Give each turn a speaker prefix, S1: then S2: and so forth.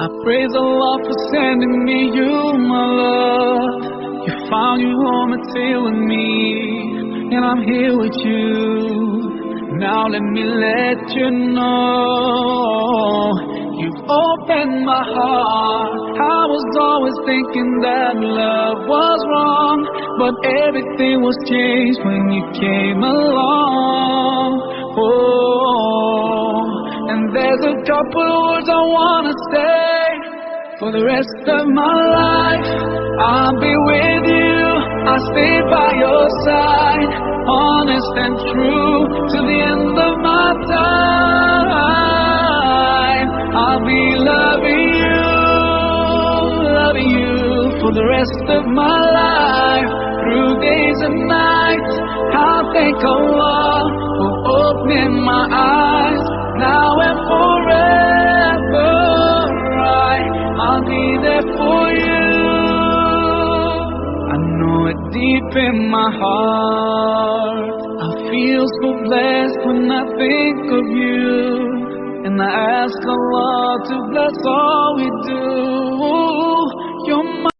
S1: I praise Allah for sending me you, my love. You found your home and stay with me, and I'm here with you. Now let me let you know, you've opened my heart. I was always thinking that love was wrong, but everything was changed when you came along. Oh, and there's a couple words I wanna say. For the rest of my life, I'll be with you. I'll stay by your side, honest and true, to the end of my time. I'll be loving you for the rest of my life, through days and nights. I'll thank Allah for opening my eyes, now and forever. I'll be there for you. I know it deep in my heart. I feel so blessed when I think of you, and I ask Allah to bless all we do. You're